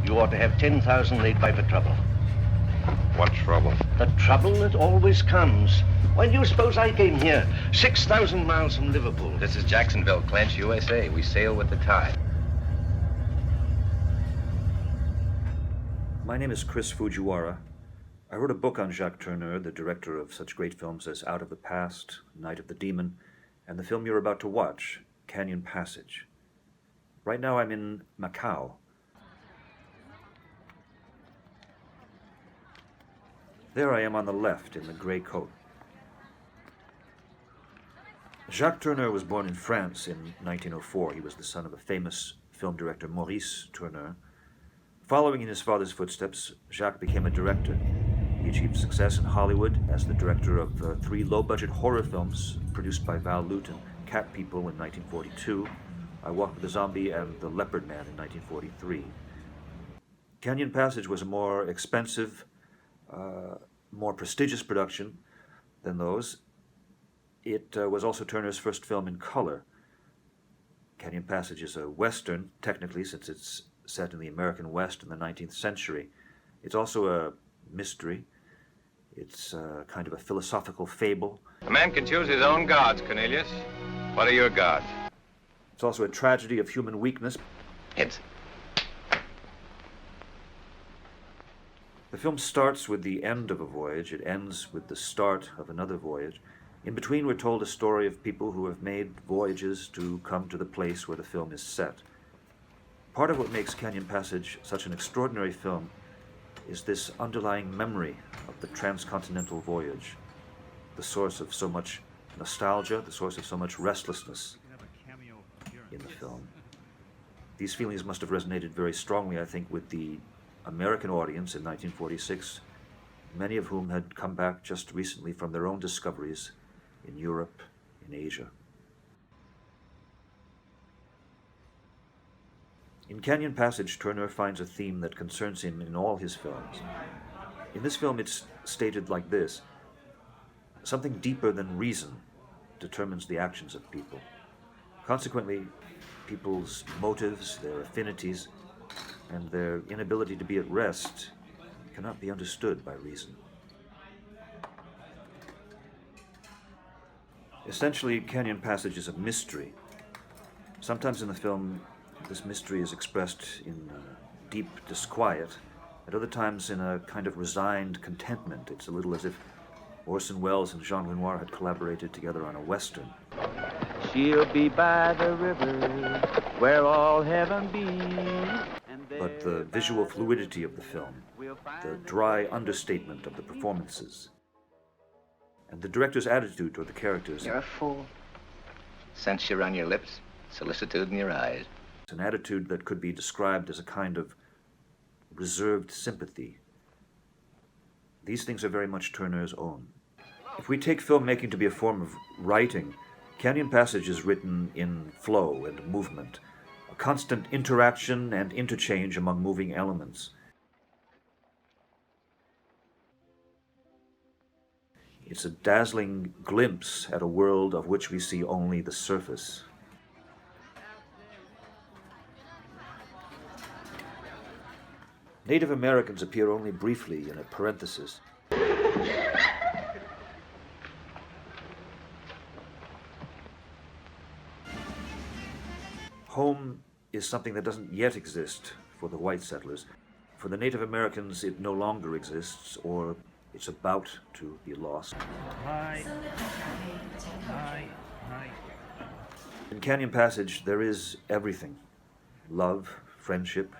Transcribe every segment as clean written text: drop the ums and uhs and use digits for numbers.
You ought to have 10,000 laid by for trouble. What trouble? The trouble that always comes. Why do you suppose I came here? 6,000 miles from Liverpool. This is Jacksonville, Clinch, USA. We sail with the tide. My name is Chris Fujiwara. I wrote a book on Jacques Tourneur, the director of such great films as Out of the Past, Night of the Demon, and the film you're about to watch, Canyon Passage. Right now I'm in Macau. There I am on the left in the gray coat. Jacques Tourneur was born in France in 1904. He was the son of a famous film director, Maurice Tourneur. Following in his father's footsteps, Jacques became a director. He achieved success in Hollywood as the director of 3 low-budget horror films produced by Val Lute and Cat People in 1942, I Walk with the Zombie and The Leopard Man in 1943. Canyon Passage was a more expensive, more prestigious production than those. It was also Tourneur's first film in color. Canyon Passage is a Western, technically, since it's set in the American West in the 19th century. It's also a mystery. It's kind of a philosophical fable. A man can choose his own gods, Cornelius. What are your gods? It's also a tragedy of human weakness. Heads. The film starts with the end of a voyage. It ends with the start of another voyage. In between, we're told a story of people who have made voyages to come to the place where the film is set. Part of what makes Canyon Passage such an extraordinary film is this underlying memory of the transcontinental voyage, the source of so much nostalgia, the source of so much restlessness in the film. These feelings must have resonated very strongly, I think, with the American audience in 1946, many of whom had come back just recently from their own discoveries in Europe, in Asia. In Canyon Passage, Tourneur finds a theme that concerns him in all his films. In this film, it's stated like this: something deeper than reason determines the actions of people. Consequently, people's motives, their affinities, and their inability to be at rest cannot be understood by reason. Essentially, Canyon Passage is a mystery. Sometimes in the film, this mystery is expressed in deep disquiet. At other times, in a kind of resigned contentment. It's a little as if Orson Welles and Jean Renoir had collaborated together on a Western. She'll be by the river where all heaven be. But the visual fluidity of the film, the dry understatement of the performances, and the director's attitude toward the characters. You're a fool. Censure on your lips, solicitude in your eyes. An attitude that could be described as a kind of reserved sympathy. These things are very much Tourneur's own. If we take filmmaking to be a form of writing, Canyon Passage is written in flow and movement, a constant interaction and interchange among moving elements. It's a dazzling glimpse at a world of which we see only the surface. Native Americans appear only briefly in a parenthesis. Home is something that doesn't yet exist for the white settlers. For the Native Americans, it no longer exists, or it's about to be lost. Hi. In Canyon Passage, there is everything: love, friendship,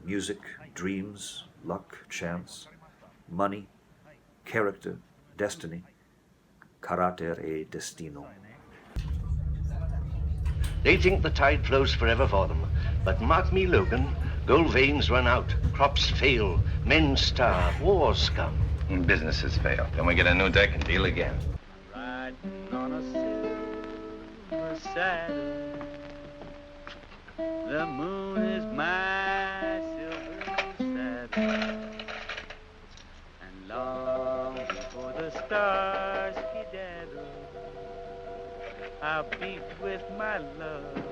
music, dreams, luck, chance, money, character, destiny, carácter e destino. They think the tide flows forever for them. But mark me, Logan, gold veins run out, crops fail, men starve, wars come. And businesses fail. Then we get a new deck and deal again. Riding on a silver saddle. The moon is my silver saddle. And long before the stars skedaddle, I'll beat with my love